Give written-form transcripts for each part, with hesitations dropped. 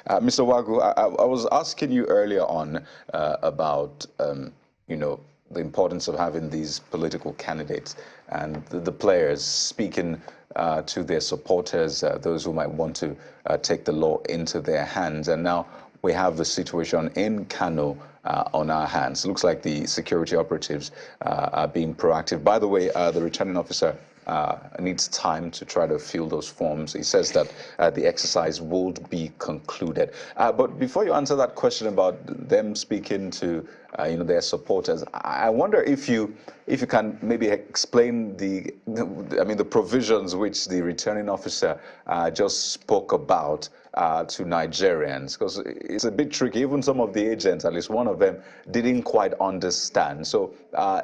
Mr. Wagu, I was asking you earlier on about, you know, the importance of having these political candidates and the players speaking to their supporters, those who might want to take the law into their hands. And now we have the situation in Kano on our hands. It looks like the security operatives are being proactive. By the way, the returning officer needs time to try to fill those forms. He says that the exercise would be concluded. But before you answer that question about them speaking to their supporters, I wonder if you can maybe explain the provisions which the returning officer just spoke about to Nigerians, because it's a bit tricky. Even some of the agents, at least one of them, didn't quite understand. So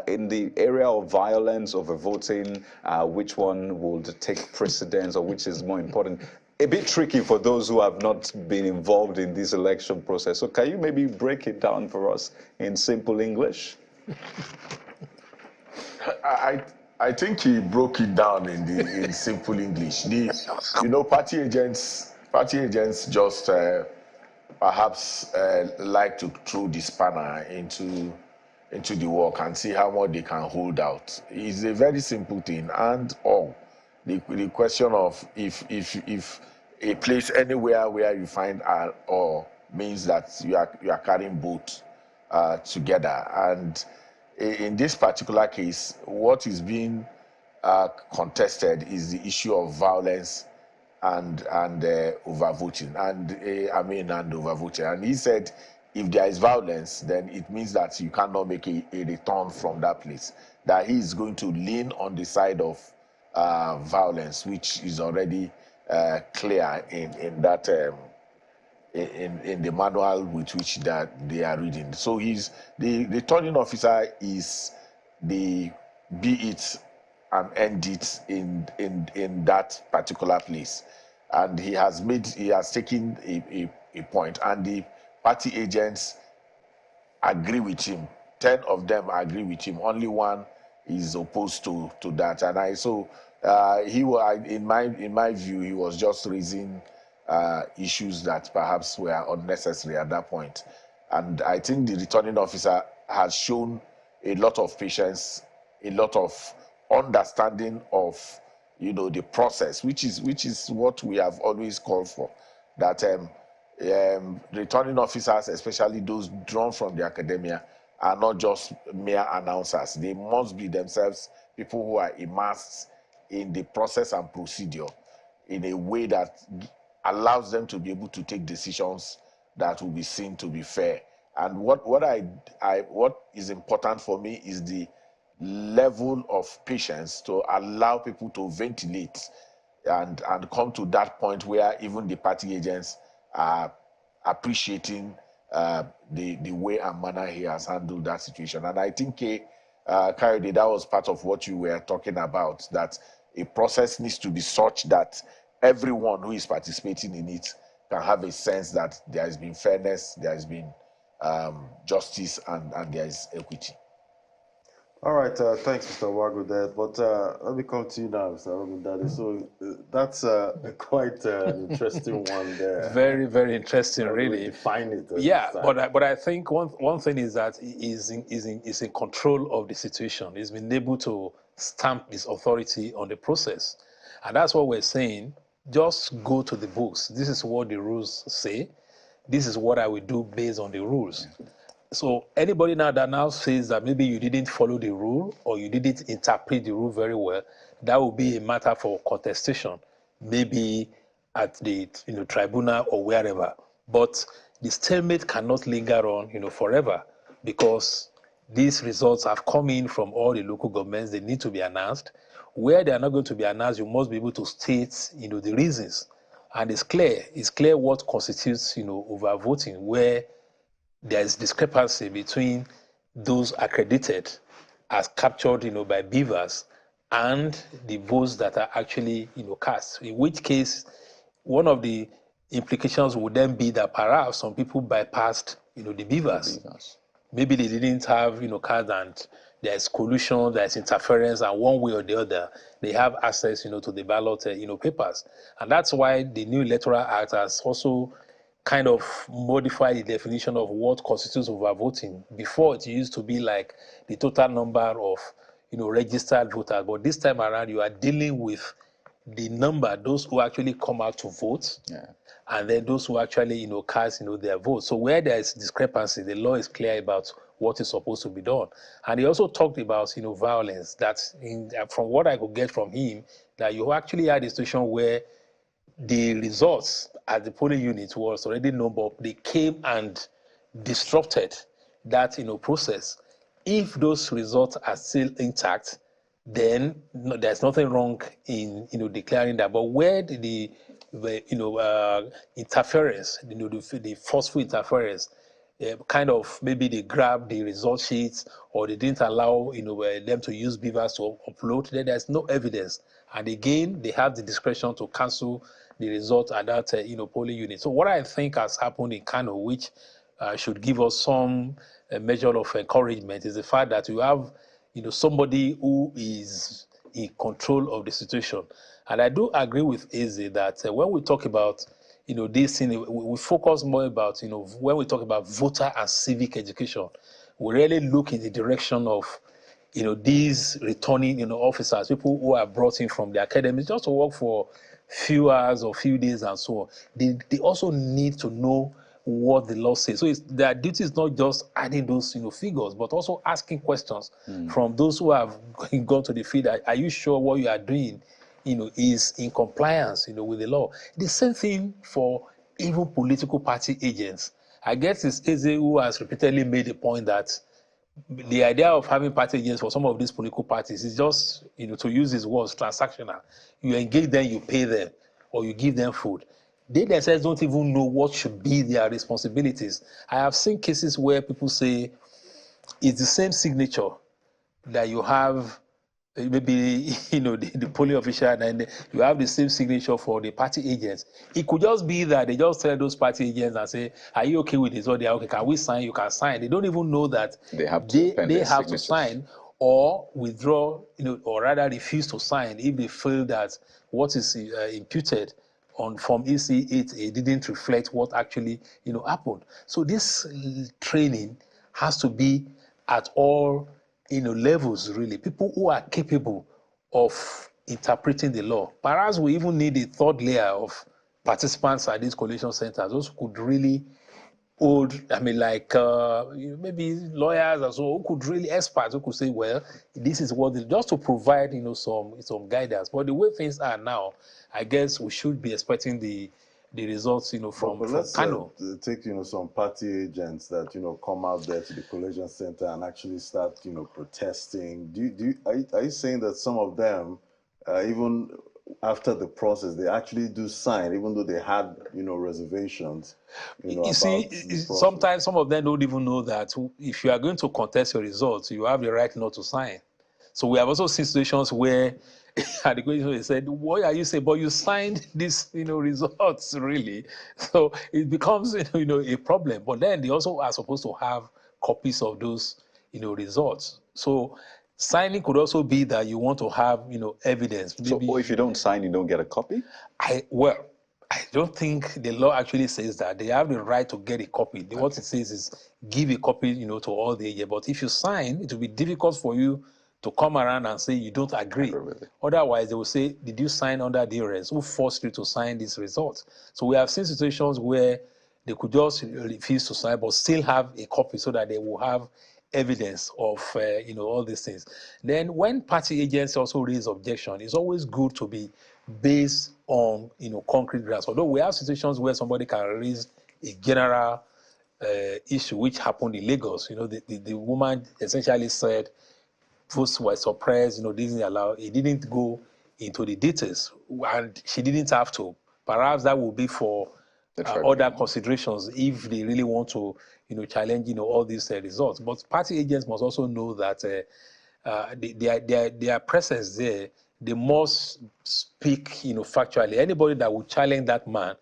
in the area of violence, over voting, which one would take precedence or which is more important? A bit tricky for those who have not been involved in this election process. So can you maybe break it down for us in simple English? I think he broke it down in simple English. Party agents just perhaps like to throw the spanner into the work and see how much they can hold out. It's a very simple thing, and all the question of if a place anywhere where you find or means that you are carrying both together. And in this particular case, what is being contested is the issue of violence and overvoting and overvoting. And he said, if there is violence, then it means that you cannot make a return from that place. That he is going to lean on the side of violence, which is already clear in that in the manual with which that they are reading. So the returning officer is the be it and end it in that particular place, and he has taken a point, and the party agents agree with him. 10 of them agree with him. Only one is opposed to that. And in my view, he was just raising issues that perhaps were unnecessary at that point. And I think the returning officer has shown a lot of patience, a lot of understanding of the process, which is what we have always called for. That returning officers, especially those drawn from the academia, are not just mere announcers. They must be themselves people who are immersed in the process and procedure in a way that allows them to be able to take decisions that will be seen to be fair. And what is important for me is the level of patience to allow people to ventilate and come to that point where even the party agents are appreciating the way and manner he has handled that situation. And I think, Kayode, that was part of what you were talking about, that a process needs to be such that everyone who is participating in it can have a sense that there has been fairness, there has been justice, and there is equity. All right, thanks, Mr. Wago there. But let me come to you now, Mr. Daddy. So that's quite an interesting one there. Very, very interesting, really. Define it. Yeah, but I think one thing is that he's in control of the situation. He's been able to stamp his authority on the process, and that's what we're saying. Just go to the books. This is what the rules say. This is what I will do based on the rules. So anybody now that now says that maybe you didn't follow the rule or you didn't interpret the rule very well, that will be a matter for contestation, maybe at the tribunal or wherever. But the stalemate cannot linger on forever, because these results have come in from all the local governments. They need to be announced. Where they are not going to be announced, you must be able to state the reasons. And it's clear what constitutes overvoting, where there is discrepancy between those accredited as captured by beavers and the votes that are actually cast. In which case, one of the implications would then be that perhaps some people bypassed the beavers. Maybe they didn't have cards, and there's collusion, there's interference, and one way or the other they have access to the ballot papers. And that's why the new Electoral Act has also kind of modify the definition of what constitutes overvoting. Before, it used to be like the total number of, registered voters, but this time around, you are dealing with the number, those who actually come out to vote, and then those who actually, cast, their vote. So where there is discrepancy, the law is clear about what is supposed to be done. And he also talked about, violence. That from what I could get from him, that you actually had a situation where the results at the polling unit was already known, but they came and disrupted that process. If those results are still intact, then there's nothing wrong in declaring that. But where the interference, the forceful interference, kind of maybe they grabbed the result sheets or they didn't allow them to use beavers to upload, then there's no evidence. And again, they have the discretion to cancel the result at that polling unit. So what I think has happened in Kano, which should give us some measure of encouragement, is the fact that you have somebody who is in control of the situation. And I do agree with Eze that when we talk about this thing, we focus more about when we talk about voter and civic education, we really look in the direction of these returning officers, people who are brought in from the academies just to work for few hours or few days and so on. They also need to know what the law says. So their duty is not just adding those figures, but also asking questions from those who have gone to the field. Are you sure what you are doing is in compliance with the law? The same thing for even political party agents. I guess it's Eze who has repeatedly made the point that the idea of having party agents for some of these political parties is just, to use his words, transactional. You engage them, you pay them, or you give them food. They themselves don't even know what should be their responsibilities. I have seen cases where people say it's the same signature that you have, maybe the polling official, and you have the same signature for the party agents. It could just be that they just tell those party agents and say, "Are you okay with this?" Or they are okay. Can we sign? You can sign. They don't even know that They have to sign or withdraw, or rather refuse to sign if they feel that what is imputed on Form EC8A didn't reflect what actually happened. So this training has to be at all levels, really. People who are capable of interpreting the law. Perhaps we even need a third layer of participants at these collation centers, those who could really hold, maybe lawyers or so, who could really, experts who could say, well, this is what, just to provide, some guidance. But the way things are now, I guess we should be expecting the results, from let's Kano. take some party agents that come out there to the collation center and actually start protesting. Are you saying that some of them, even after the process, they actually do sign, even though they had reservations? You see, sometimes some of them don't even know that if you are going to contest your results, you have the right not to sign. So we have also seen situations where at the collation they said, "What are you saying? But you signed this, results, really." So it becomes, a problem. But then they also are supposed to have copies of those, results. So signing could also be that you want to have, evidence. Maybe, so if you don't sign, you don't get a copy? I don't think the law actually says that. They have the right to get a copy. Okay. What it says is give a copy, to all the agents. But if you sign, it will be difficult for you to come around and say you don't agree. Otherwise, they will say, did you sign under duress? Who forced you to sign these results? So we have seen situations where they could just refuse to sign, but still have a copy so that they will have evidence of, all these things. Then when party agents also raise objection, it's always good to be based on, concrete grounds. Although we have situations where somebody can raise a general issue, which happened in Lagos. The woman essentially said, votes were suppressed, didn't allow, it didn't go into the details, and she didn't have to. Perhaps that will be for other considerations if they really want to, challenge, all these results. But party agents must also know that their presence there, they must speak, factually. Anybody that will challenge that man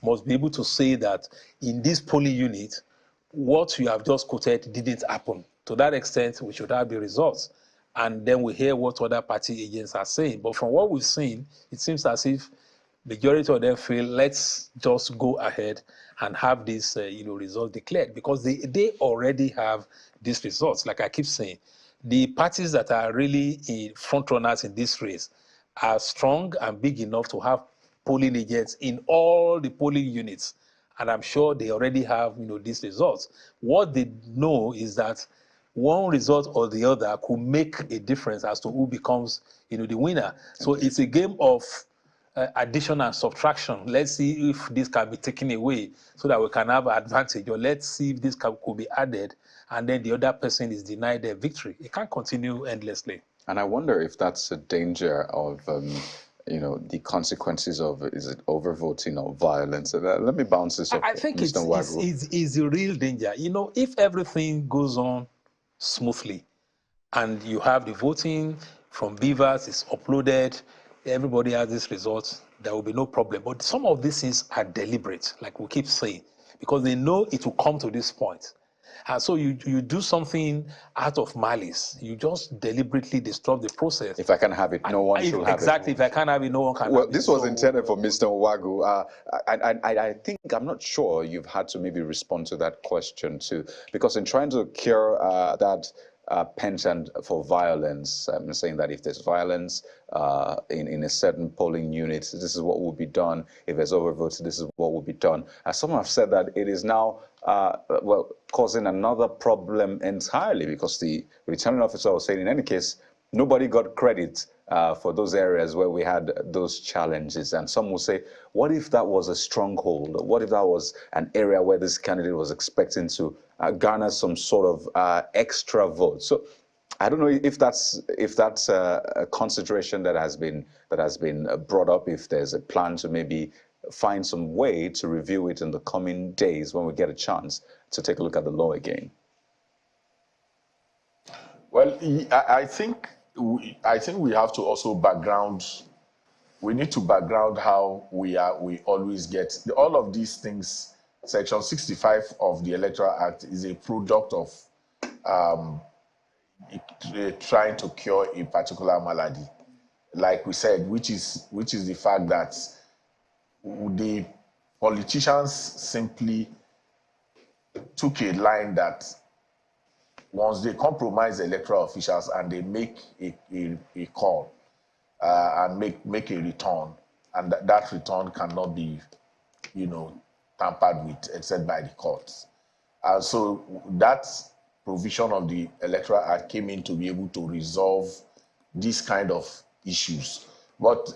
must be able to say that in this polling unit, what you have just quoted didn't happen. To that extent, we should have the results. And then we hear what other party agents are saying. But from what we've seen, it seems as if majority of them feel, let's just go ahead and have this, result declared, because they already have these results. Like I keep saying, the parties that are really in front runners in this race are strong and big enough to have polling agents in all the polling units. And I'm sure they already have, these results. What they know is that one result or the other could make a difference as to who becomes, the winner. So it's a game of addition and subtraction. Let's see if this can be taken away so that we can have advantage, or let's see if this could be added, and then the other person is denied their victory. It can't continue endlessly. And I wonder if that's a danger of, the consequences of, is it overvoting or violence? Let me bounce this off. I think it's a real danger. If everything goes on smoothly and you have the voting from beavers, it's uploaded, everybody has these results, there will be no problem. But some of these things are deliberate, like we keep saying, because they know it will come to this point. And so you do something out of malice. You just deliberately disrupt the process. If I can have it, no one should have it. Exactly. If I can't have it, no one can have it. Well, this was intended for Mr. Nwagu. I think, I'm not sure you've had to maybe respond to that question too, because in trying to cure that penchant for violence, I'm saying that if there's violence in a certain polling unit, this is what will be done. If there's overvotes, this is what will be done. As some have said that it is now causing another problem entirely, because the returning officer was saying in any case, nobody got credit for those areas where we had those challenges. And some will say, what if that was a stronghold? What if that was an area where this candidate was expecting to garner some sort of extra vote? So I don't know if that's a consideration that has been brought up, if there's a plan to maybe find some way to review it in the coming days when we get a chance to take a look at the law again. Well, I think we have to also background. We need to background how we always get all of these things. Section 65 of the Electoral Act is a product of trying to cure a particular malady, like we said, which is the fact that the politicians simply took a line that once they compromise electoral officials and they make a call and make a return, and that return cannot be, tampered with except by the courts. So that provision of the Electoral Act came in to be able to resolve these kind of issues. But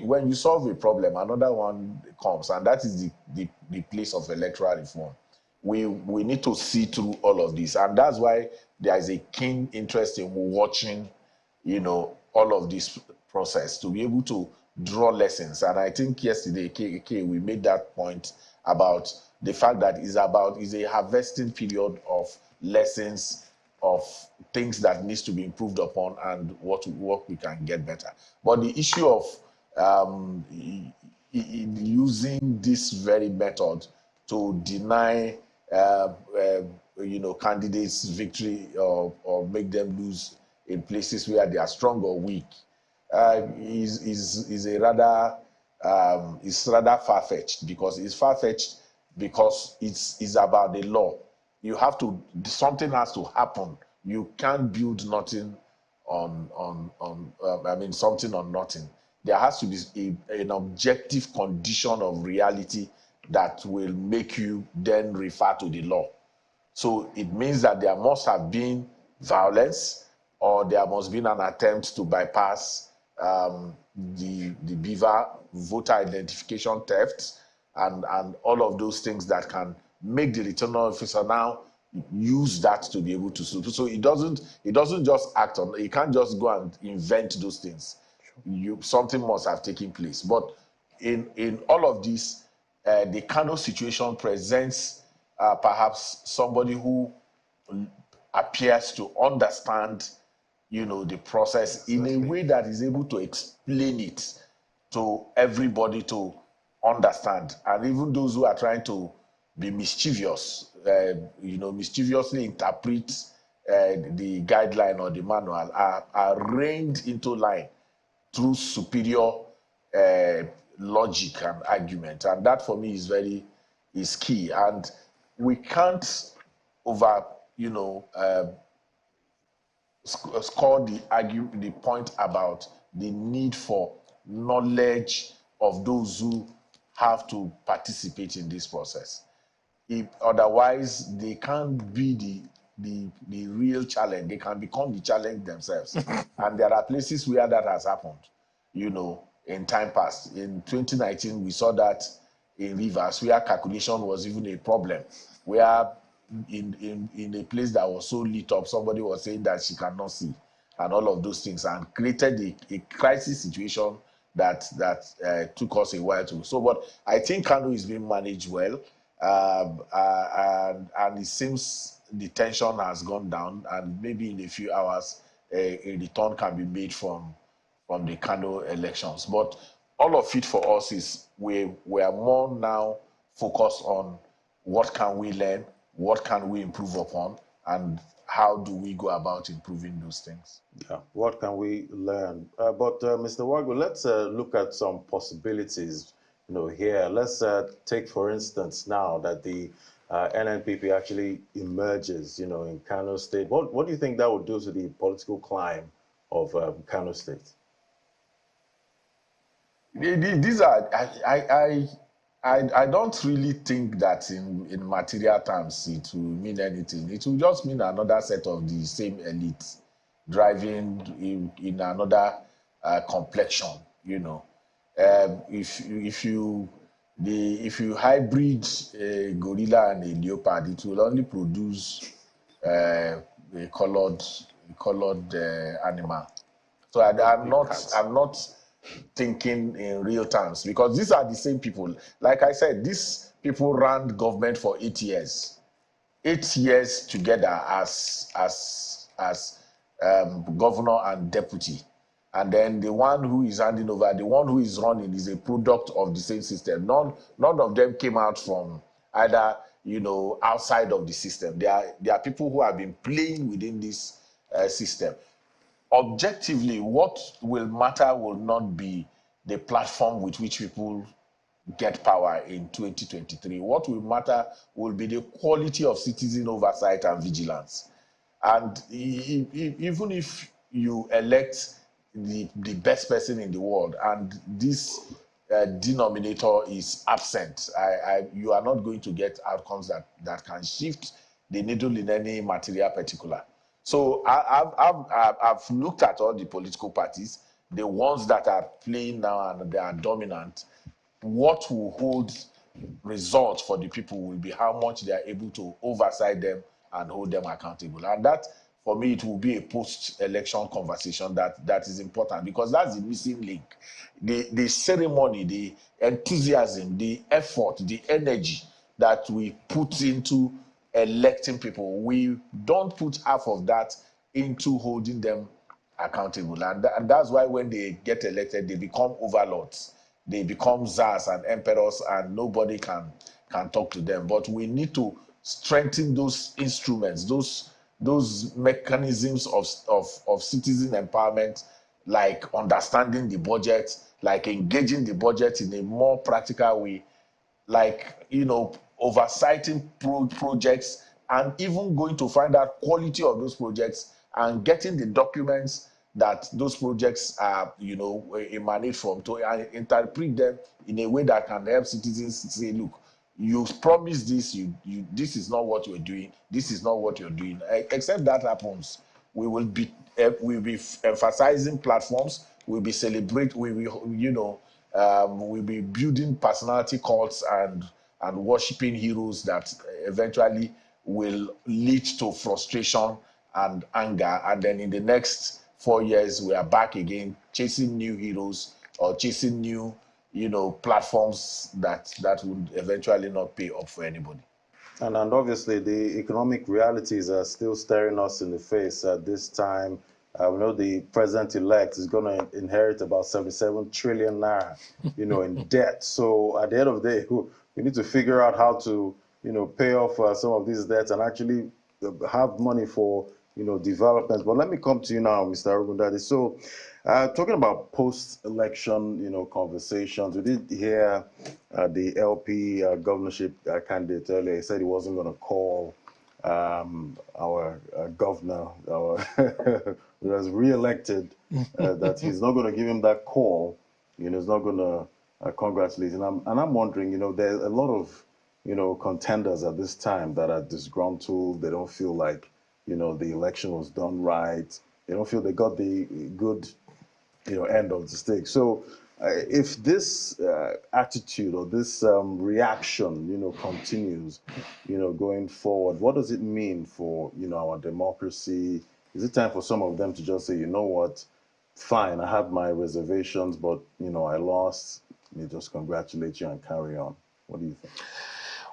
when you solve a problem, another one comes, and that is the place of electoral reform. We need to see through all of this, and that's why there is a keen interest in watching, all of this process to be able to draw lessons. And I think yesterday, we made that point about the fact that is a harvesting period of lessons, of things that needs to be improved upon, and what we can get better. But the issue of using this very method to deny candidates victory or make them lose in places where they are strong or weak is rather far-fetched, because it's far-fetched because it's about the law. Something has to happen. You can't build nothing something on nothing. There has to be an objective condition of reality that will make you then refer to the law. So it means that there must have been violence, or there must be an attempt to bypass the beaver voter identification theft and all of those things that can make the returning officer now use that to be able to sue. So it doesn't just act on. You can't just go and invent those things. Something must have taken place. But in all of this, the Kano situation presents perhaps somebody who appears to understand, the process in a way that is able to explain it to everybody to understand, and even those who are trying to be mischievous, mischievously interpret the guideline or the manual are reined into line through superior logic and argument. And that for me is very, is key, and we can't over, you know, score the point about the need for knowledge of those who have to participate in this process. If otherwise, they can't be the real challenge. They can become the challenge themselves. And there are places where that has happened, you know, in time past. In 2019, we saw that in Rivers, where calculation was even a problem, where in a place that was so lit up, somebody was saying that she cannot see, and all of those things, and created a crisis situation that took us a while to. So, but I think Kano is being managed well, and it seems the tension has gone down, and maybe in a few hours a return can be made from the Kano elections. But all of it for us is we are more now focused on what can we learn, what can we improve upon, and how do we go about improving those things. Yeah, what can we learn? But Mr. Wago, let's look at some possibilities, you know, here. Let's take, for instance, now that the NNPP actually emerges, you know, in Kano State. What do you think that would do to the political climb of Kano State? These are I don't really think that in material terms it will mean anything. It will just mean another set of the same elite driving in another complexion. You know, if you hybrid a gorilla and a leopard, it will only produce a colored animal. So I'm not thinking in real terms, because these are the same people. Like I said, these people ran government for 8 years. 8 years together as governor and deputy. And then the one who is handing over, the one who is running, is a product of the same system. None of them came out from either, you know, outside of the system. They are people who have been playing within this system. Objectively, what will matter will not be the platform with which people get power in 2023. What will matter will be the quality of citizen oversight and vigilance. And even if you elect the best person in the world and this denominator is absent, you are not going to get outcomes that can shift the needle in any material particular. So I've looked at all the political parties, the ones that are playing now and they are dominant. What will hold results for the people will be how much they are able to oversight them and hold them accountable. And that, for me, it will be a post-election conversation that is important, because that's the missing link. The ceremony, the enthusiasm, the effort, the energy that we put into electing people, we don't put half of that into holding them accountable. And that's why when they get elected, they become overlords. They become czars and emperors, and nobody can talk to them. But we need to strengthen those instruments, those mechanisms of citizen empowerment, like understanding the budget, like engaging the budget in a more practical way, like, you know, oversighting projects, and even going to find out quality of those projects and getting the documents that those projects are, you know, emanate from, to interpret them in a way that can help citizens say, look, you promised this, this is not what you're doing, this is not what you're doing. Except that happens, we'll be emphasizing platforms, we'll be we'll be building personality cults and worshiping heroes that eventually will lead to frustration and anger. And then in the next 4 years, we are back again chasing new heroes or chasing new, you know, platforms that would eventually not pay up for anybody. And obviously, the economic realities are still staring us in the face at this time. We know the president-elect is going to inherit about 77 trillion naira, you know, in debt. So at the end of the day, we need to figure out how to, you know, pay off some of these debts and actually have money for developments. But let me come to you now, Mr. Arugundade. So, talking about post-election, conversations, we did hear the LP governorship candidate earlier. He said he wasn't going to call our governor, who was re-elected, that he's not going to give him that call. He's not going to congratulate him. And I'm wondering, there's a lot of, contenders at this time that are disgruntled. They don't feel like, the election was done right. They don't feel they got the good, end of the stick. So if this attitude or this reaction, continues, going forward, what does it mean for, our democracy? Is it time for some of them to just say, you know what, fine, I have my reservations, but, I lost. Let me just congratulate you and carry on. What do you think?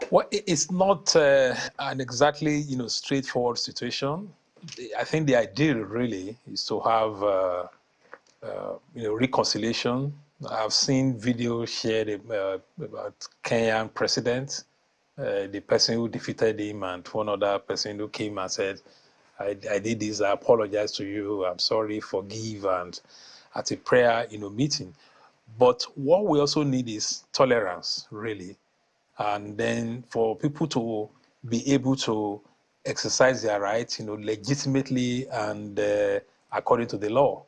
Well, it's not an exactly, straightforward situation. I think the ideal really is to have, reconciliation. I've seen videos shared about Kenyan president, the person who defeated him, and one other person who came and said, I did this, I apologize to you, I'm sorry, forgive, and at a prayer, meeting. But what we also need is tolerance, really. And then for people to be able to exercise their rights, legitimately and according to the law.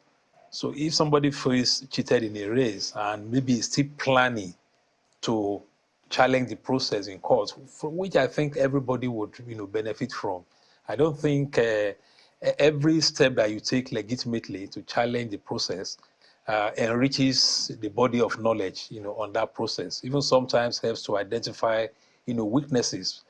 So if somebody feels cheated in a race and maybe is still planning to challenge the process in court, from which I think everybody would, benefit from. I don't think every step that you take legitimately to challenge the process enriches the body of knowledge, on that process. Even sometimes helps to identify, weaknesses.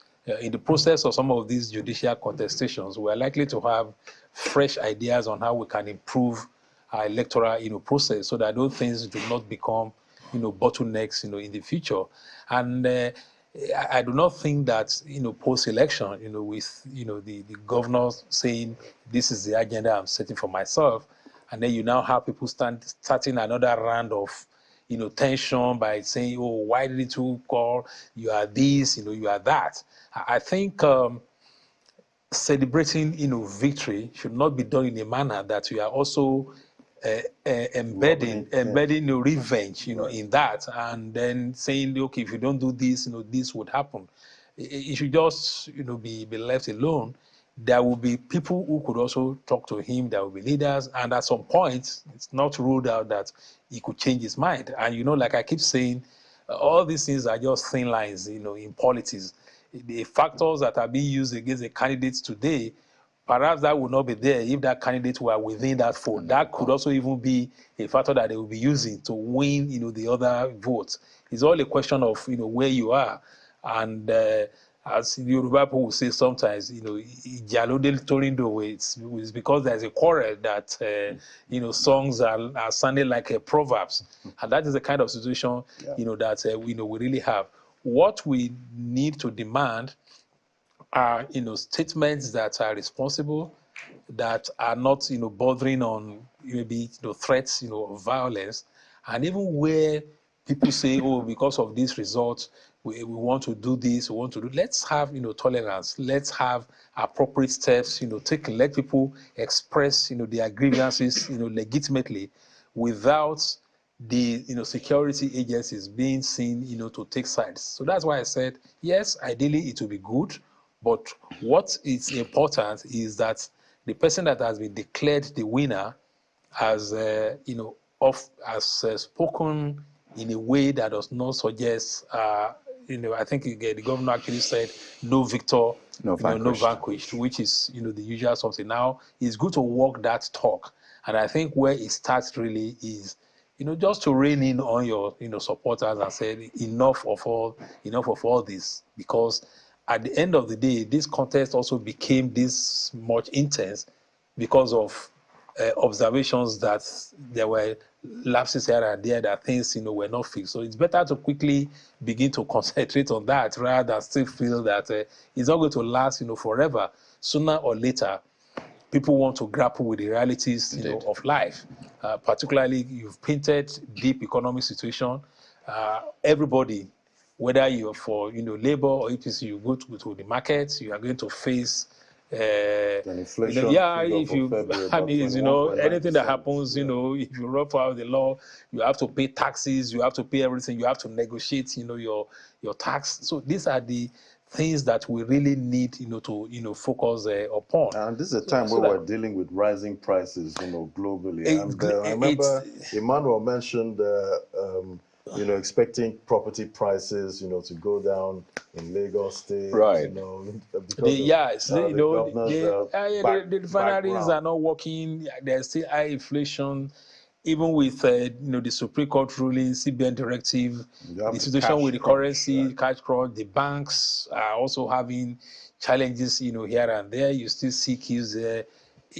In the process of some of these judicial contestations, we are likely to have fresh ideas on how we can improve our electoral, process, so that those things do not become, bottlenecks, in the future. And I do not think that, post-election, with, the governor saying this is the agenda I'm setting for myself, and then you now have people starting another round of, tension by saying, oh, why didn't you call? You are this, you are that. I think celebrating, victory should not be done in a manner that you are also embedding revenge, in that, and then saying, okay, if you don't do this, this would happen. It should just, be left alone. There will be people who could also talk to him. There will be leaders, and at some point, it's not ruled out that he could change his mind. And like I keep saying, all these things are just thin lines, in politics. The factors that are being used against the candidates today, perhaps that would not be there if that candidate were within that fold. That could also even be a factor that they will be using to win, the other votes. It's all a question of, where you are. And as Yoruba people will say sometimes, Jalode Torindo, it's because there's a quarrel that, songs are sounding like proverbs. And that is the kind of situation, that we really have. What we need to demand are, statements that are responsible, that are not, bordering on maybe, threats, of violence, and even where people say, oh, because of this result, we want to do this, we want to do. Let's have, tolerance. Let's have appropriate steps, taken. Let people express, their grievances, legitimately, without the security agencies being seen, to take sides. So that's why I said, yes, ideally it will be good. But what is important is that the person that has been declared the winner has, spoken in a way that does not suggest, I think the governor actually said, no victor, no vanquished, which is, the usual something. Now, it's good to walk that talk. And I think where it starts really is, just to rein in on your, supporters and say, enough of all this, because at the end of the day, this contest also became this much intense because of observations that there were lapses here and there, that things, were not fixed. So it's better to quickly begin to concentrate on that rather than still feel that it's not going to last, forever. Sooner or later, people want to grapple with the realities, of life. Particularly, you've painted deep economic situation. Everybody, whether you're for, Labour or APC, you go to the markets, you are going to face An inflation yeah, figure if for you, February I about mean, anything that 21.9%. happens, Yeah. if you rough out the law, you have to pay taxes, you have to pay everything, you have to negotiate, your tax. So these are the things that we really need, to, focus upon. And this is a So, time so where that we're dealing with rising prices, globally. And I it's remember Emmanuel mentioned, expecting property prices, to go down in Lagos State, Right. because of the governor's the refineries are background. not working. There's still high inflation, even with the Supreme Court ruling, CBN directive, You have the the situation with cash the crunch, currency, right? cash crunch. The banks are also having challenges, here and there. You still see queues there.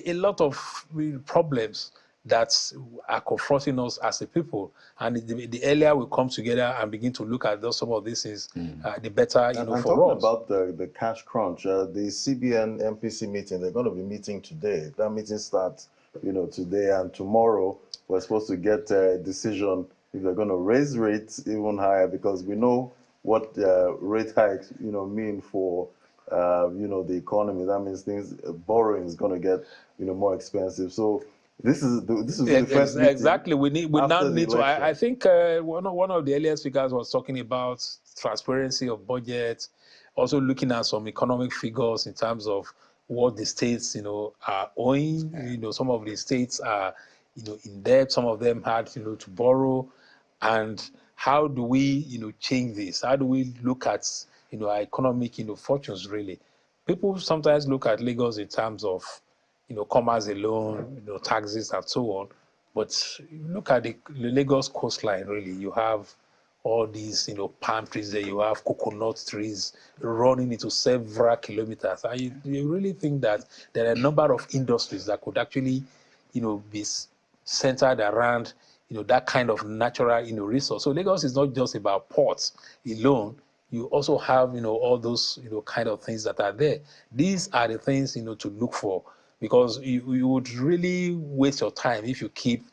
A lot of problems that are confronting us as a people. And the earlier we come together and begin to look at some of these things, the better, And talking for us. about the cash crunch, the CBN MPC meeting, they're going to be meeting today. That meeting starts, today, and tomorrow we're supposed to get a decision if they're going to raise rates even higher, because we know what rate hikes, mean for, the economy. That means borrowing is going to get, more expensive. So this will be the first meeting Exactly. We now after the need to. election. I think one of the earlier speakers was talking about transparency of budget, also looking at some economic figures in terms of what the states, are owing. Some of the states are, in debt. Some of them had, to borrow, and how do we, change this? How do we look at, our economic, fortunes really? People sometimes look at Lagos in terms of, commerce alone, taxes and so on. But you look at the Lagos coastline, really, you have all these, palm trees there, you have coconut trees running into several kilometers. And you really think that there are a number of industries that could actually, be centered around, that kind of natural, resource. So Lagos is not just about ports alone. You also have, all those, kind of things that are there. These are the things, to look for, because you would really waste your time if you keep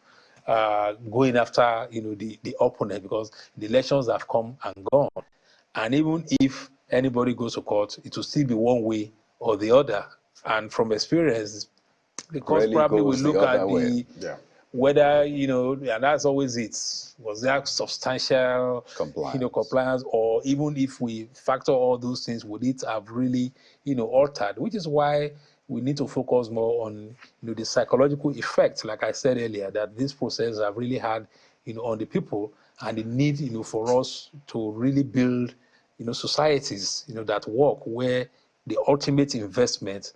going after, the opponent, because the elections have come and gone. And even if anybody goes to court, it will still be one way or the other. And from experience, the courts Rarely probably will goes the look other at way. Yeah. whether, and that's always it. Was there substantial, compliance, or even if we factor all those things, would it have really, altered? Which is why we need to focus more on, the psychological effect, like I said earlier, that this process have really had, on the people, and the need, for us to really build, societies, that work where the ultimate investment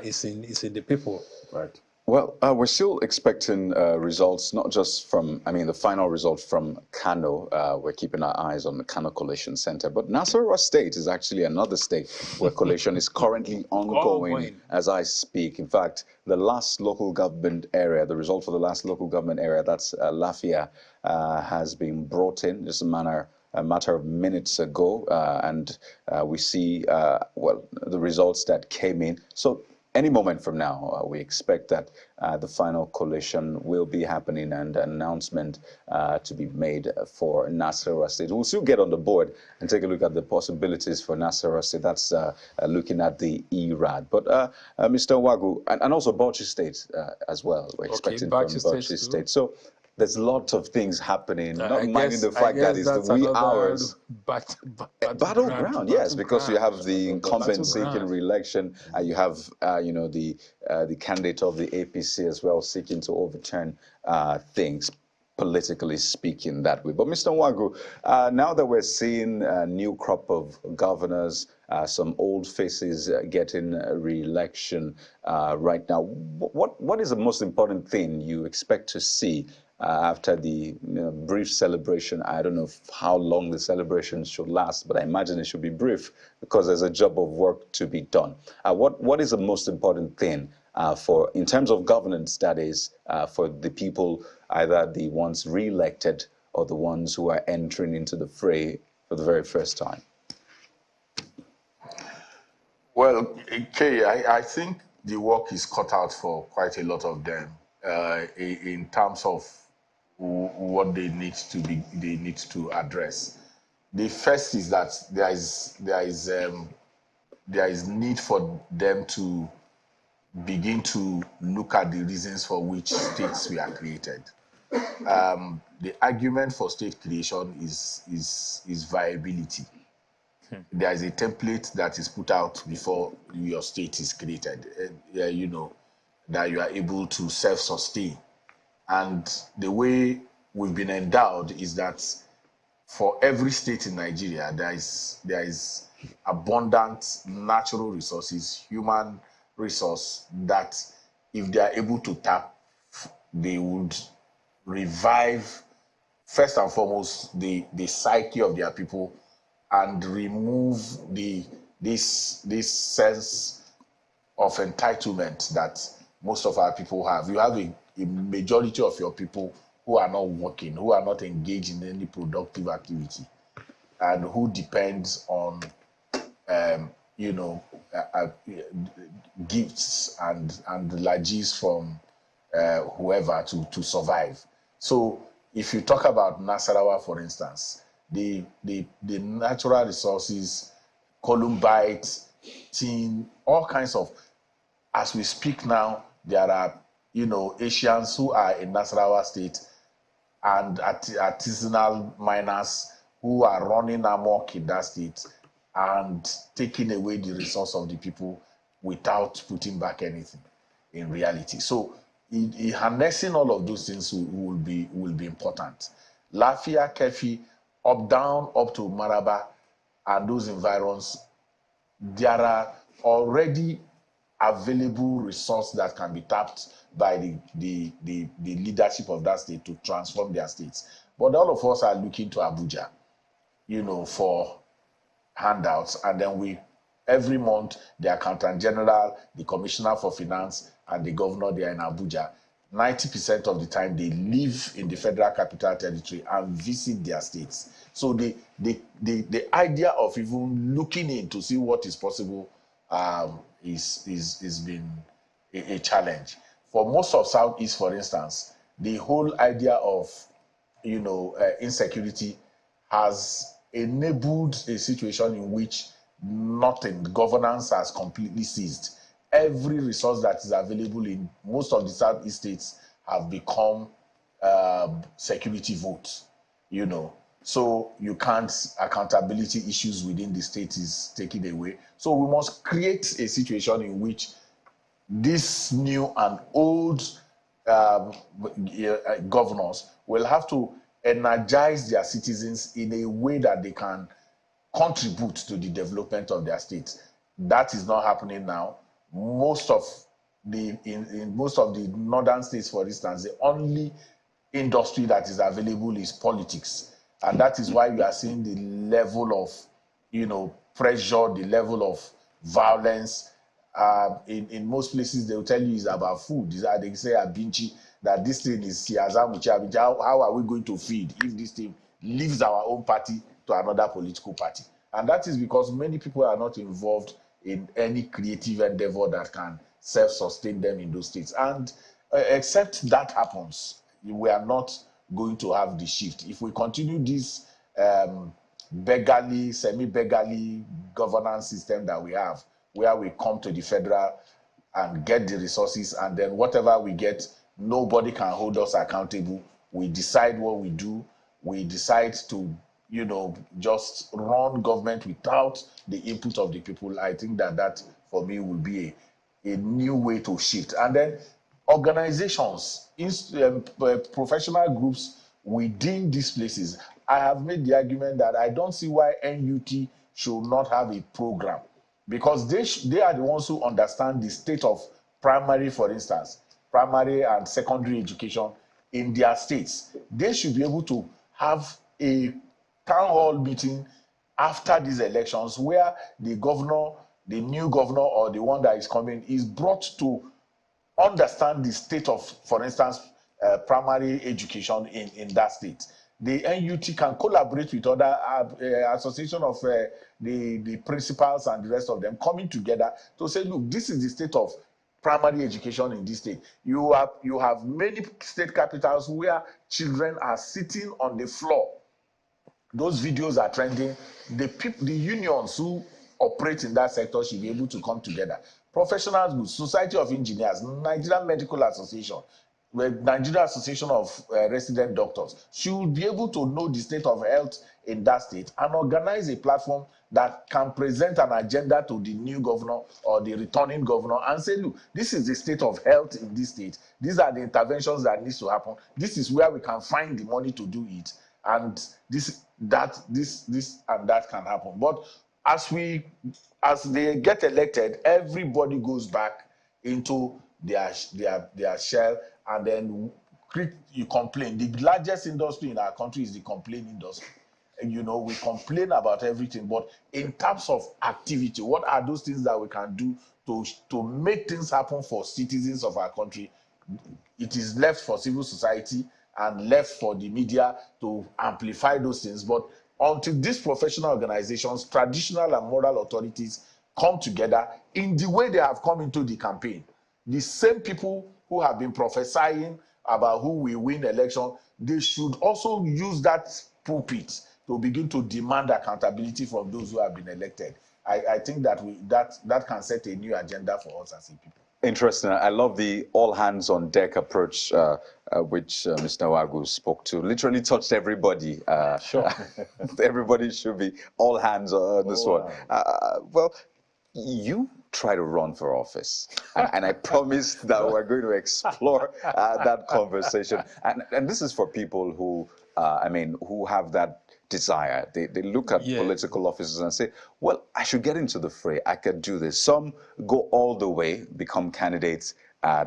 is in the people. Right. Well, we're still expecting results, not just from, the final result from Kano. We're keeping our eyes on the Kano Coalition Center. But Nasarawa State is actually another state where coalition is currently ongoing as I speak. In fact, the last local government area, the result for the last local government area, that's Lafia, has been brought in just a matter of minutes ago. And we see, the results that came in. So any moment from now, we expect that the final coalition will be happening and an announcement to be made for Nasarawa State. We'll still get on the board and take a look at the possibilities for Nasarawa State. That's looking at the ERAD. But Mr. Wagu, and also Bauchi State as well, we're expecting from Bauchi State. So there's lots of things happening, not minding the fact that it's the wee hours. Battleground, yes, because you have the incumbent seeking re-election, and you have, the candidate of the APC as well seeking to overturn things, politically speaking, that way. But Mr. Nwagu, now that we're seeing a new crop of governors, some old faces getting re-election right now, what is the most important thing you expect to see after the brief celebration? I don't know how long the celebration should last, but I imagine it should be brief because there's a job of work to be done. What is the most important thing in terms of governance, that is, for the people, either the ones re-elected or the ones who are entering into the fray for the very first time? Well, Kay, I think the work is cut out for quite a lot of them in terms of what they need to address. The first is that there is need for them to begin to look at the reasons for which states were created. The argument for state creation is viability. There is a template that is put out before your state is created, you know, that you are able to self-sustain. And the way we've been endowed is that for every state in Nigeria, there is abundant natural resources, human resource, that if they are able to tap, they would revive, first and foremost, the psyche of their people and remove this sense of entitlement that most of our people have. You have a majority of your people who are not working, who are not engaged in any productive activity, and who depends on, you know, gifts and largesse from whoever to survive. So if you talk about Nasarawa, for instance, the natural resources, columbite, tin, all kinds of, as we speak now, there are, you know, Asians who are in Nasarawa state and artisanal miners who are running amok in that state and taking away the resource of the people without putting back anything in reality. So harnessing all of those things will be important. Lafia, Kefi, up to Maraba and those environs, there are already available resource that can be tapped by the leadership of that state to transform their states. But all of us are looking to Abuja, you know, for handouts, and then every month the accountant general, the commissioner for finance, and the governor, they are in Abuja. 90% of the time they live in the Federal Capital Territory and visit their states. So the idea of even looking in to see what is possible is been a challenge. For most of Southeast, for instance, the whole idea of, you know, insecurity has enabled a situation in which nothing, governance has completely ceased. Every resource that is available in most of the Southeast states have become security votes, you know. So you can't, accountability issues within the state is taken away. So we must create a situation in which these new and old governors will have to energize their citizens in a way that they can contribute to the development of their states. That is not happening now. Most of in most of the northern states, for instance, the only industry that is available is politics, and that is why you are seeing the level of, you know, pressure, the level of violence. In most places, they will tell you it's about food. They say abinchi, that this thing is siazamuchi. How are we going to feed if this thing leaves our own party to another political party? And that is because many people are not involved in any creative endeavor that can self-sustain them in those states. And except that happens, we are not going to have the shift. If we continue this beggarly, semi-beggarly governance system that we have, where we come to the federal and get the resources, and then whatever we get, nobody can hold us accountable. We decide what we do. We decide to, you know, just run government without the input of the people. I think that for me will be a new way to shift. And then organizations, professional groups within these places. I have made the argument that I don't see why NUT should not have a program, because they are the ones who understand the state of primary, for instance, primary and secondary education in their states. They should be able to have a town hall meeting after these elections where the governor, the new governor, or the one that is coming is brought to understand the state of, for instance, primary education in that state. The NUT can collaborate with other association of the principals and the rest of them, coming together to say, look, this is the state of primary education in this state. You have many state capitals where children are sitting on the floor. Those videos are trending. The unions who operate in that sector should be able to come together. professional groups, Society of Engineers, Nigerian Medical Association, Nigeria Association of Resident Doctors should be able to know the state of health in that state and organize a platform that can present an agenda to the new governor or the returning governor and say, look, this is the state of health in this state. These are the interventions that needs to happen. This is where we can find the money to do it. And this and that can happen. But as they get elected, everybody goes back into their shell, and then you complain. The largest industry in our country is the complaint industry. And, we complain about everything, but in terms of activity, what are those things that we can do to make things happen for citizens of our country? It is left for civil society and left for the media to amplify those things. But until these professional organizations, traditional and moral authorities come together in the way they have come into the campaign, the same people who have been prophesying about who will win election, they should also use that pulpit to begin to demand accountability from those who have been elected. I think that that can set a new agenda for us as a people. Interesting. I love the all hands on deck approach, which Mr. Wagu spoke to. Literally touched everybody. Sure. Everybody should be all hands on this one. Well, you try to run for office, and I promised that we're going to explore that conversation. And this is for people who, who have that desire. They look at political offices and say, well, I should get into the fray. I could do this. Some go all the way, become candidates.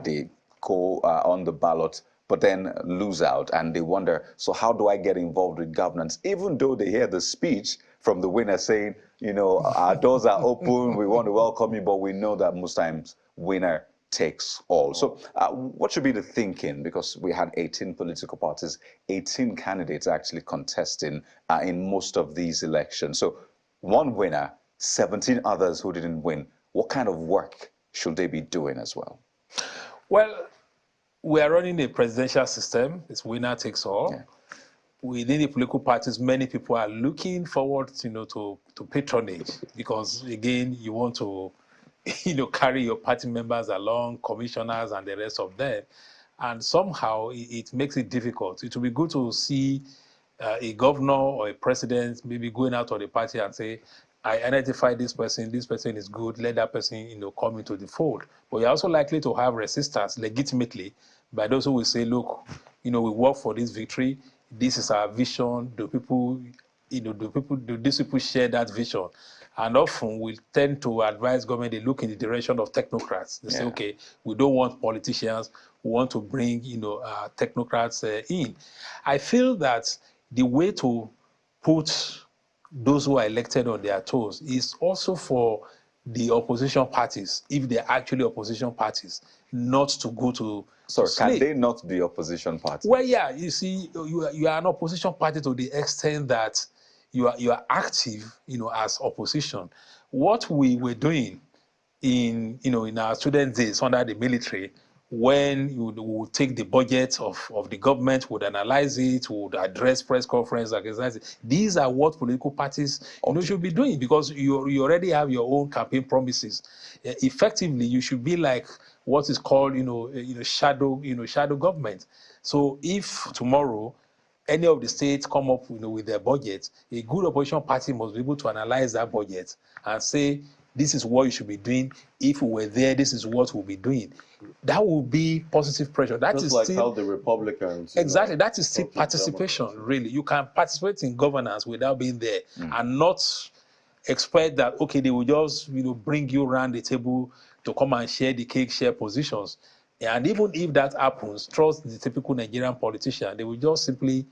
They go on the ballot, but then lose out. And they wonder, so how do I get involved with governance? Even though they hear the speech from the winner saying, our doors are open, we want to welcome you, but we know that most times winner takes all. So what should be the thinking? Because we had 18 political parties, 18 candidates actually contesting in most of these elections. So one winner, 17 others who didn't win. What kind of work should they be doing as well? Well, we are running a presidential system. It's winner takes all. Yeah. Within the political parties, many people are looking forward, to patronage, because again, you want to carry your party members along, commissioners and the rest of them. And somehow it makes it difficult. It will be good to see a governor or a president maybe going out of the party and say, I identify this person is good, let that person, come into the fold. But you're also likely to have resistance legitimately by those who will say, look, we work for this victory. This is our vision. Do these people share that vision? And often we tend to advise government, they look in the direction of technocrats. They say, okay, we don't want politicians. We want to bring, technocrats in. I feel that the way to put those who are elected on their toes is also for the opposition parties, if they're actually opposition parties, not to go to can they not be opposition parties? Well, yeah, you see, you are an opposition party to the extent that you are active, as opposition. What we were doing in our student days under the military, when we would take the budget of the government, would analyze it, would address press conference, these are what political parties should be doing, because you already have your own campaign promises. Effectively, you should be like what is called shadow government. So if tomorrow any of the states come up with their budget, a good opposition party must be able to analyze that budget and say, this is what you should be doing. If we were there, this is what we'll be doing. That will be positive pressure. That is like still how the Republicans. Exactly. That is still participation, really. You can participate in governance without being there and not expect that, okay, they will just bring you around the table to come and share the cake, share positions. And even if that happens, trust the typical Nigerian politician, they will just simply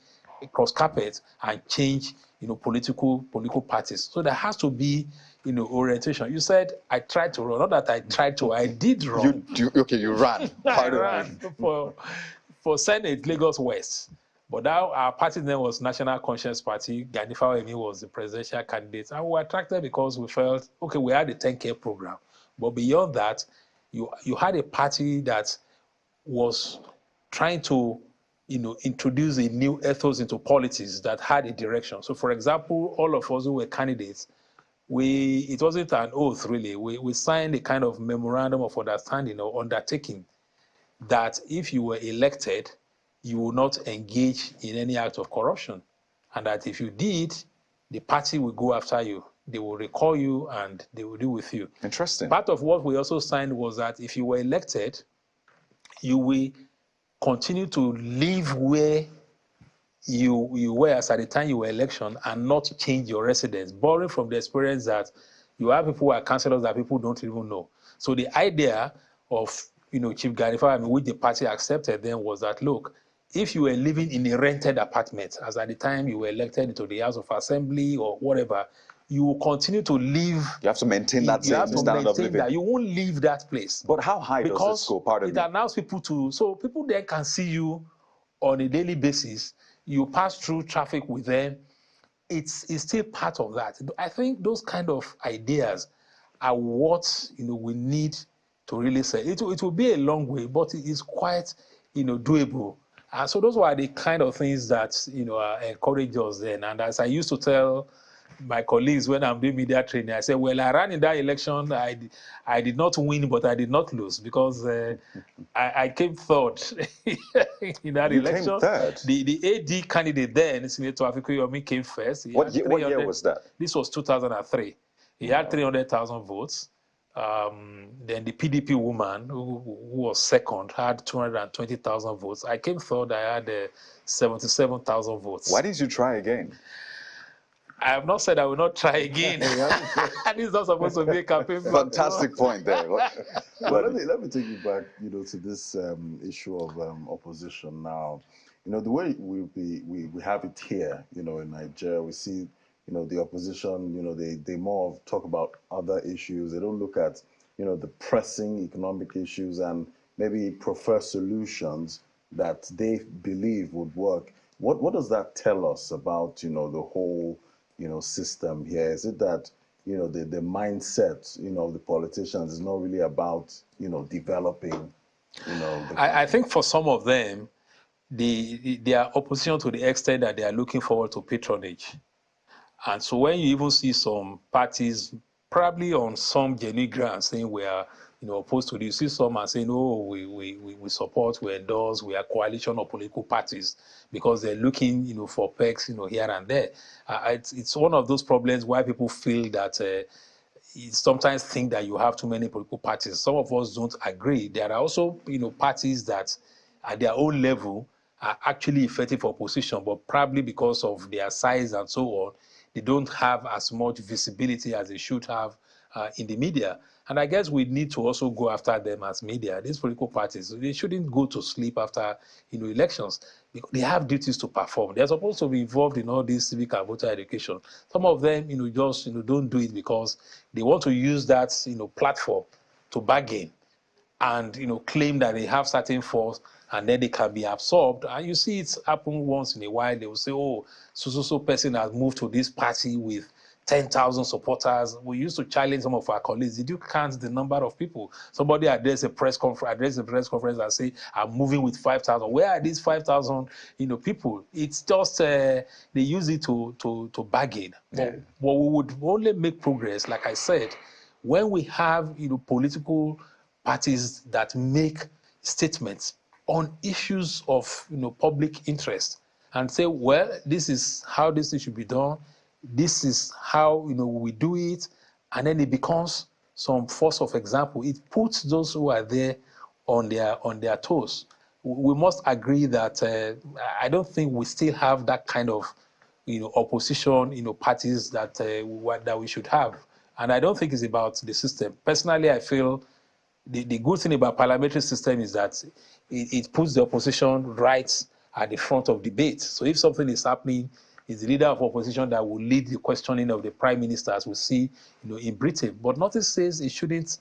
cross carpet and change, political parties. So there has to be, orientation. You said I tried to run, not that I tried to, I did run. You ran. I ran for Senate, Lagos West. But now our party name was National Conscience Party. Gani Fawemi was the presidential candidate. And we were attracted because we felt, okay, we had a 10K program. But beyond that, you had a party that was trying to, introduce a new ethos into politics that had a direction. So, for example, all of us who were candidates, it wasn't an oath really. We signed a kind of memorandum of understanding or undertaking that if you were elected, you will not engage in any act of corruption. And that if you did, the party will go after you. They will recall you and they will deal with you. Interesting. Part of what we also signed was that if you were elected, you will continue to live where you were as at the time you were election and not change your residence, borrowing from the experience that you have people who are councillors that people don't even know. So the idea of Chief Ganifa, which the party accepted then, was that look, if you were living in a rented apartment as at the time you were elected into the House of Assembly or whatever, you will continue to live. You have to maintain that same standard of living. That. You won't leave that place. But how high does this go? Pardon me. It allows people to, so people then can see you on a daily basis. You pass through traffic with them. It's still part of that. I think those kind of ideas are what we need to really say. It will be a long way, but it is quite doable. And so those were the kind of things that encourage us then. And as I used to tell my colleagues when I'm doing media training, I said, well, I ran in that election. I did not win, but I did not lose because I came third in that election. Came third? The AD candidate then, Senator Afikoyomi, came first. What year was that? This was 2003. He had 300,000 votes. Then the PDP woman, who was second, had 220,000 votes. I came third. I had 77,000 votes. Why didn't you try again? I have not said I will not try again. This is not supposed to be a campaign. Fantastic point there. Well, let me take you back, to this issue of opposition now. The way we have it here, in Nigeria, we see, the opposition, they more talk about other issues. They don't look at, the pressing economic issues and maybe prefer solutions that they believe would work. What does that tell us about, the whole system here? Is it that the mindset of the politicians is not really about developing I think for some of them they are opposition to the extent that they are looking forward to patronage. And so when you even see some parties probably on some genuine grounds saying we are opposed to this, you see some are saying, oh, we support, we endorse, we are coalition of political parties, because they're looking for pegs here and there. It's one of those problems why people feel that you sometimes think that you have too many political parties. Some of us don't agree. There are also parties that at their own level are actually effective opposition, but probably because of their size and so on, they don't have as much visibility as they should have in the media. And I guess we need to also go after them as media. These political parties, they shouldn't go to sleep after elections, because they have duties to perform. They're supposed to be involved in all this civic and voter education. Some of them just don't do it because they want to use that platform to bargain and claim that they have certain force, and then they can be absorbed. And you see it happen once in a while. They will say, oh, so person has moved to this party with 10,000 supporters. We used to challenge some of our colleagues. Did you count the number of people? Somebody addressed a press conference and say, I'm moving with 5,000. Where are these 5,000 people? It's just they use it to bargain. Yeah. But we would only make progress, like I said, when we have political parties that make statements on issues of public interest and say, well, this is how this should be done. This is how we do it, and then it becomes some force of example. It puts those who are there on their toes. We must agree that I don't think we still have that kind of opposition parties that we should have, and I don't think it's about the system. Personally, I feel the good thing about parliamentary system is that it puts the opposition right at the front of debate. So if something is happening, it's the leader of opposition that will lead the questioning of the prime minister, as we see in Britain. But nothing says it shouldn't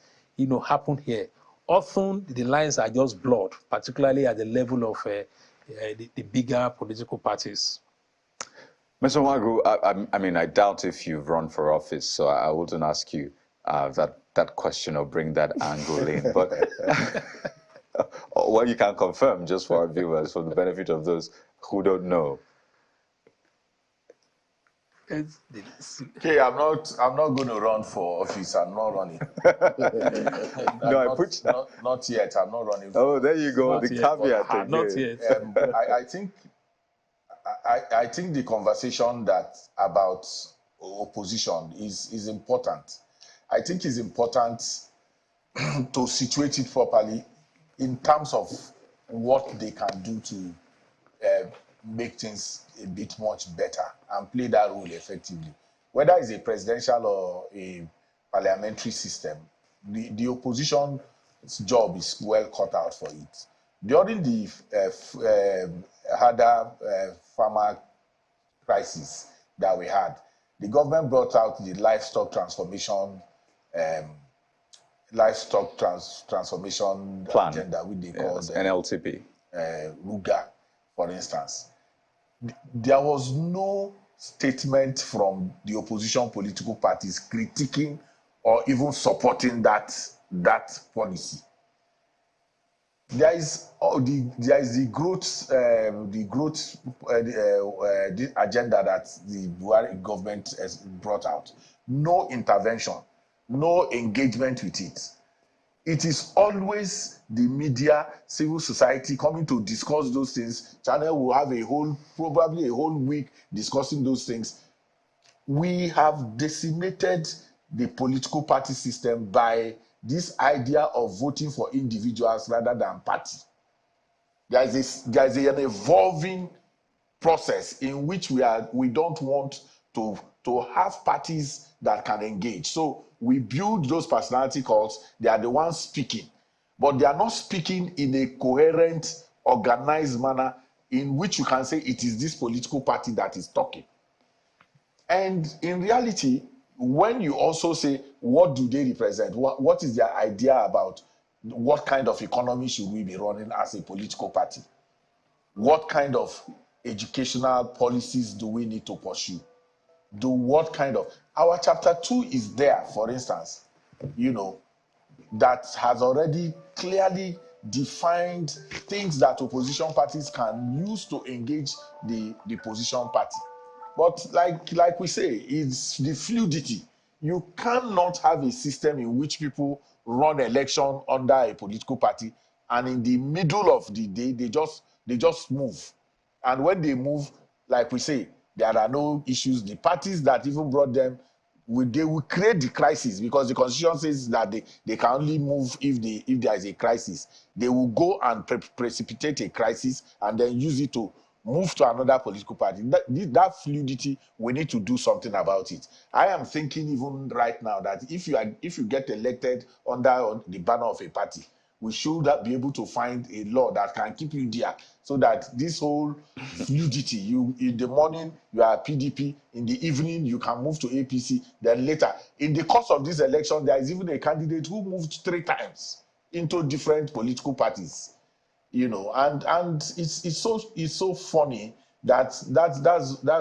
happen here. Often the lines are just blurred, particularly at the level of the bigger political parties. Mr. Wagu, I mean, I doubt if you've run for office, so I wouldn't ask you that question or bring that angle in. But well, you can confirm, just for our viewers, for the benefit of those who don't know. Okay, I'm not going to run for office. I'm not running. Not yet. I'm not running. Oh, there you go. Not The yet. caveat Not again. yet. I think the conversation about opposition is important. I think it's important to situate it properly in terms of what they can do to make things a bit much better and play that role effectively. Whether it's a presidential or a parliamentary system, the opposition's job is well cut out for it. During the harder farmer crisis that we had, the government brought out the livestock transformation Plan. agenda, which they called NLTP. Ruga, for instance. There was no statement from the opposition political parties critiquing or even supporting that policy. There is the growth agenda that the Buhari government has brought out. No intervention, no engagement with it. It is always the media, civil society coming to discuss those things. Channel will have probably a whole week discussing those things. We have decimated the political party system by this idea of voting for individuals rather than party. There is an evolving process in which we don't want to have parties that can engage. So we build those personality cults. They are the ones speaking, but they are not speaking in a coherent, organized manner in which you can say it is this political party that is talking. And in reality, when you also say, what do they represent? What is their idea about what kind of economy should we be running as a political party? What kind of educational policies do we need to pursue? Our chapter 2 is there, for instance, that has already clearly defined things that opposition parties can use to engage the position party. But like we say, it's the fluidity. You cannot have a system in which people run election under a political party, and in the middle of the day, they just move. And when they move, like we say, there are no issues. The parties that even brought them, they will create the crisis, because the constitution says that they can only move if there is a crisis. They will go and precipitate a crisis and then use it to move to another political party. That fluidity, we need to do something about it. I am thinking even right now that if you get elected under the banner of a party, we should be able to find a law that can keep you there, so that this whole fluidity, in the morning you are PDP, in the evening you can move to APC, then later in the course of this election there is even a candidate who moved 3 times into different political parties, and it's so funny that's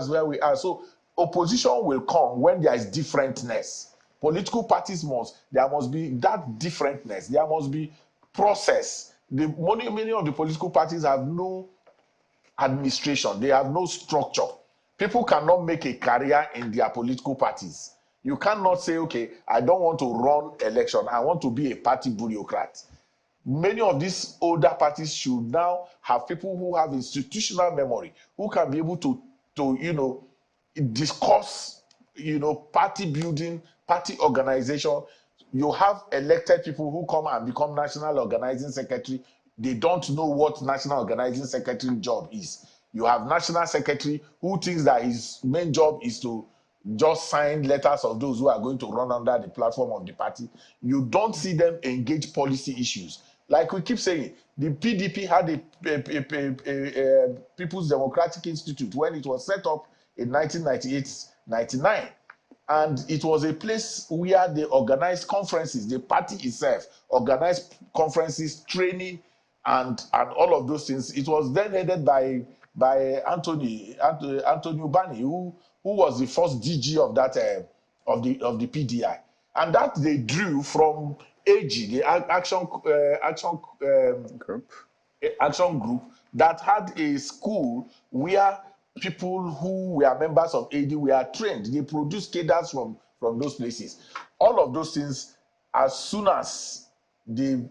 where we are. So opposition will come when there is differentness. Political parties there must be that differentness. There must be process. Many of the political parties have no administration. They have no structure. People cannot make a career in their political parties. You cannot say, okay, I don't want to run election. I want to be a party bureaucrat. Many of these older parties should now have people who have institutional memory, who can be able to discuss, party building, party organization. You have elected people who come and become national organizing secretary. They don't know what national organizing secretary job is. You have national secretary who thinks that his main job is to just sign letters of those who are going to run under the platform of the party. You don't see them engage policy issues. Like we keep saying, the PDP had a People's Democratic Institute when it was set up in 1998-99. And it was a place where they organized conferences. The party itself organized conferences, training, and all of those things. It was then headed by Anthony Ubani, who was the first DG of that of the PDI, and that they drew from AG, the action group that had a school where people who were members of AD were trained. They produced cadres from those places. All of those things, as soon as the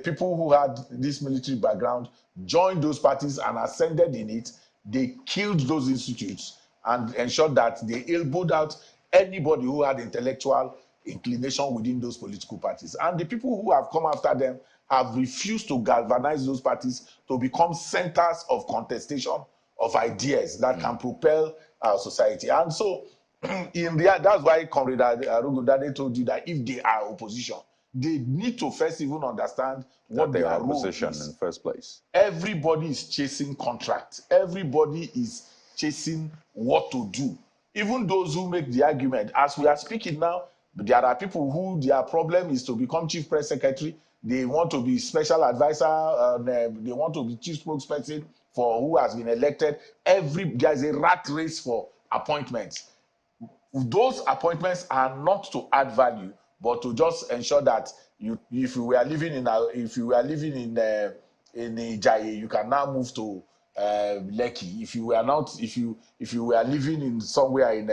people who had this military background joined those parties and ascended in it, they killed those institutes and ensured that they elbowed out anybody who had intellectual inclination within those political parties. And the people who have come after them have refused to galvanize those parties to become centers of contestation of ideas that can propel our society. And so, that's why Comrade Arugudade told you that if they are opposition, they need to first even understand what they their are role opposition is. in the first place. Everybody is chasing contracts. Everybody is chasing what to do. Even those who make the argument, as we are speaking now, there are people who their problem is to become chief press secretary. They want to be special advisor. They want to be chief spokesperson for who has been elected. There's a rat race for appointments. Those appointments are not to add value, but to just ensure that if you were living in Ijaye, you can now move to Lekki. If you were living in somewhere in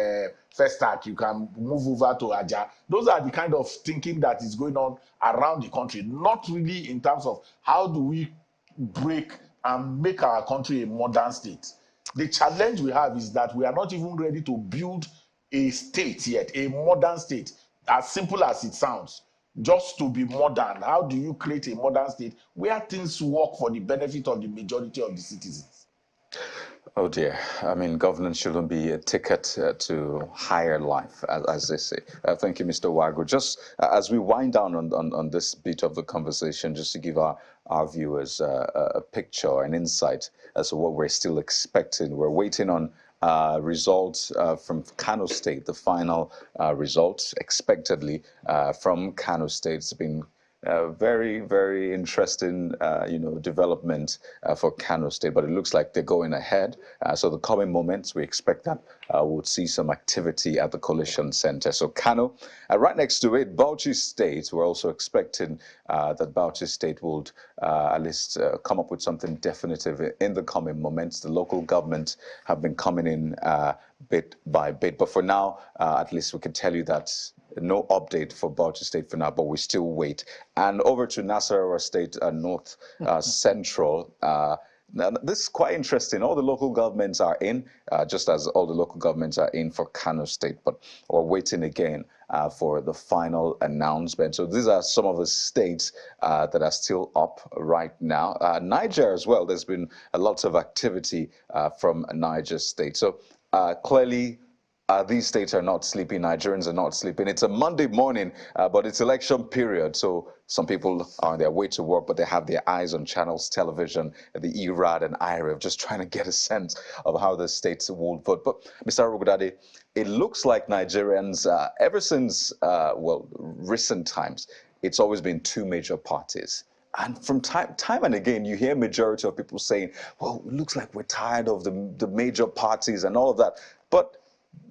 Festac, you can move over to Aja. Those are the kind of thinking that is going on around the country, not really in terms of how do we break and make our country a modern state. The challenge we have is that we are not even ready to build a state yet, a modern state, as simple as it sounds. Just to be modern, how do you create a modern state where things work for the benefit of the majority of the citizens? Oh dear. I mean, governance shouldn't be a ticket to higher life, as they say. Thank you, Mr. Wago. Just as we wind down on this bit of the conversation, just to give our viewers a picture, an insight as to what we're still expecting. We're waiting on results from Kano State, the final results expectedly from Kano State. It's been very, very interesting, development for Kano State, but it looks like they're going ahead. So the coming moments, we expect that we'll see some activity at the Coalition Center. So Kano, right next to it, Bauchi State, we're also expecting that Bauchi State would at least come up with something definitive in the coming moments. The local government have been coming in bit by bit, but for now, at least we can tell you that no update for Bauchi State for now, but we still wait. And over to Nasarawa State, North Central. Now, this is quite interesting. All the local governments are in, just as all the local governments are in for Kano State, but we're waiting again for the final announcement. So these are some of the states that are still up right now. Niger as well, there's been a lot of activity from Niger State. So clearly, these states are not sleeping. Nigerians are not sleeping. It's a Monday morning, but it's election period. So some people are on their way to work, but they have their eyes on channels, television, the ERAD and IREV, just trying to get a sense of how the states will vote. But Mr. Arugudade, it looks like Nigerians, ever since, recent times, it's always been two major parties. And from time and again, you hear majority of people saying, well, it looks like we're tired of the major parties and all of that. But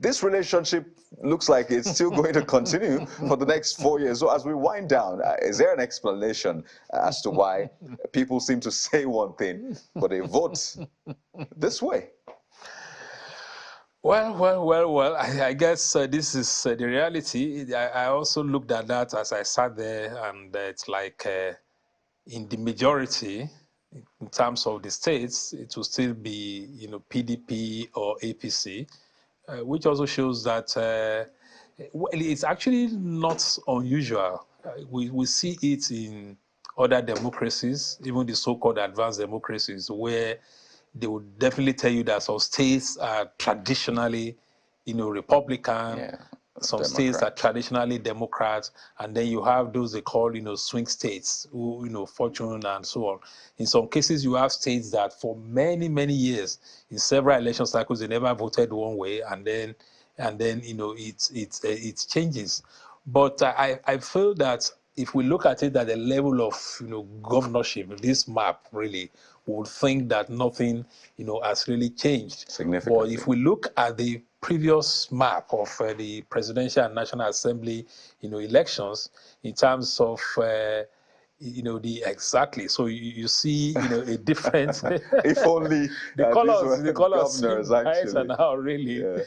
this relationship looks like it's still going to continue for the next 4 years. So as we wind down, is there an explanation as to why people seem to say one thing, but they vote this way? Well. I guess this is the reality. I also looked at that as I sat there, and it's like in the majority, in terms of the states, it will still be, PDP or APC. Which also shows that it's actually not unusual. We see it in other democracies, even the so-called advanced democracies, where they would definitely tell you that some states are traditionally, Republican. Yeah, Some states are traditionally Democrats, and then you have those they call, swing states, who, fortune and so on. In some cases, you have states that for many, many years, in several election cycles, they never voted one way, and then it changes. But I feel that if we look at it at the level of governorship, this map really would think that nothing has really changed. Significantly. But if we look at the previous map of the presidential and national assembly elections, in terms of exactly. So you see, a different. If only the these were colors governors, seem brighter actually. now, really. Yeah.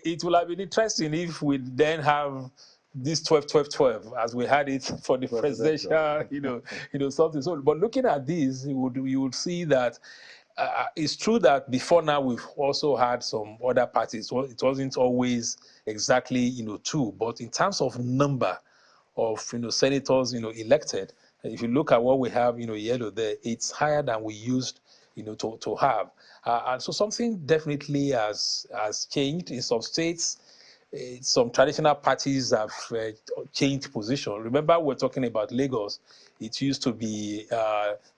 It will have been interesting if we then have this 12-12-12 as we had it for the presidential, something. So, but looking at this, you would see that it's true that before now we've also had some other parties. Well, it wasn't always exactly, two, but in terms of number of, senators, elected, if you look at what we have, yellow there, it's higher than we used, to have. And so something definitely has changed in some states. Some traditional parties have changed position. Remember, we're talking about Lagos. It used to be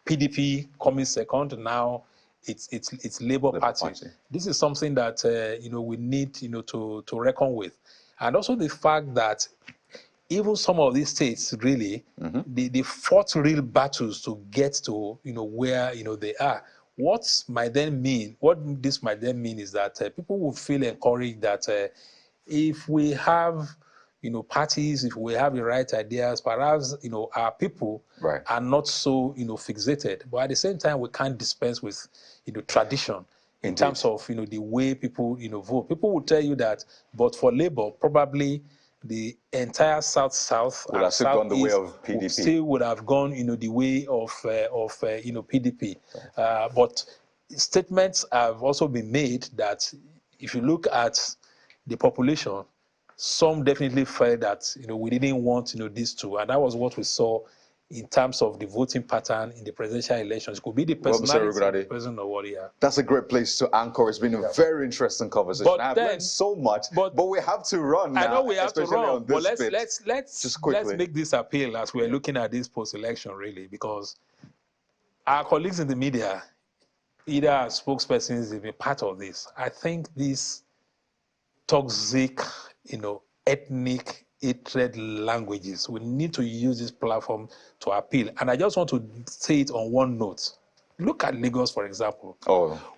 PDP coming second. Now it's Labour Party. This is something that we need to reckon with, and also the fact that even some of these states really they fought real battles to get to where they are. What this might then mean is that people will feel encouraged that if we have parties, if we have the right ideas, perhaps our people are not so fixated. But at the same time, we can't dispense with tradition in terms of the way people vote. People will tell you that, but for Labour, probably the entire South would have still gone the way of PDP. Still would have gone the way of PDP. But statements have also been made that if you look at the population, some definitely felt that we didn't want these two, and that was what we saw in terms of the voting pattern in the presidential elections. It could be the personality of the president or what. That's a great place to anchor. It's been a very interesting conversation. I've learned so much, but we have to run now. I know we have to run, but let's make this appeal as we're looking at this post-election, really, because our colleagues in the media, either as spokespersons, have been part of this. I think this toxic, ethnic hatred languages, we need to use this platform to appeal. And I just want to say it on one note. Look at Lagos, for example.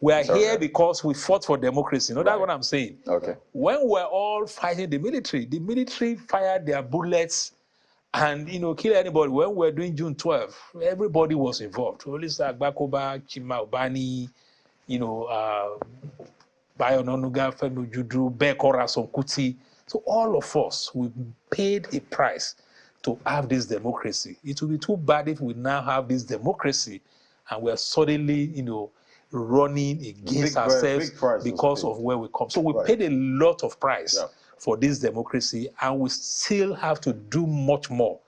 We are here because we fought for democracy. That's what I'm saying. Okay. When we're all fighting the military fired their bullets and kill anybody. When we're doing June 12, everybody was involved. Olisa Agbakoba, Chima Obani, Bayo Onanuga, Femi Ojudru, Bekora Sonkuti. So all of us, we paid a price to have this democracy. It will be too bad if we now have this democracy and we're suddenly, running against ourselves because of where we come. So we paid a lot of price for this democracy, and we still have to do much more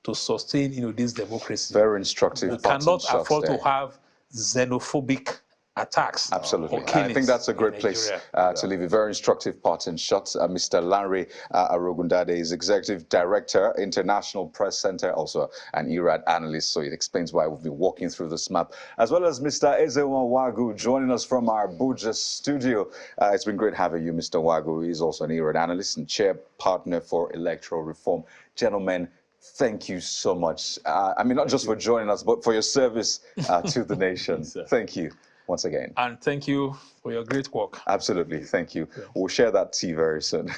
to sustain, this democracy. Very instructive. We cannot afford to have xenophobic attacks. Absolutely. I think that's a great place to leave a very instructive parting shot. Mr. Lanre Arogundade is Executive Director, International Press Center, also an IRAD analyst, so it explains why we've been walking through this map, as well as Mr. Ezewa Wagu joining us from our Abuja studio. It's been great having you, Mr. Wagu. He's also an IRAD analyst and chair partner for Electoral Reform. Gentlemen, thank you so much. Not just for joining us, but for your service to the nation. Thank you once again. And thank you for your great work. Absolutely. Thank you. We'll share that tea very soon.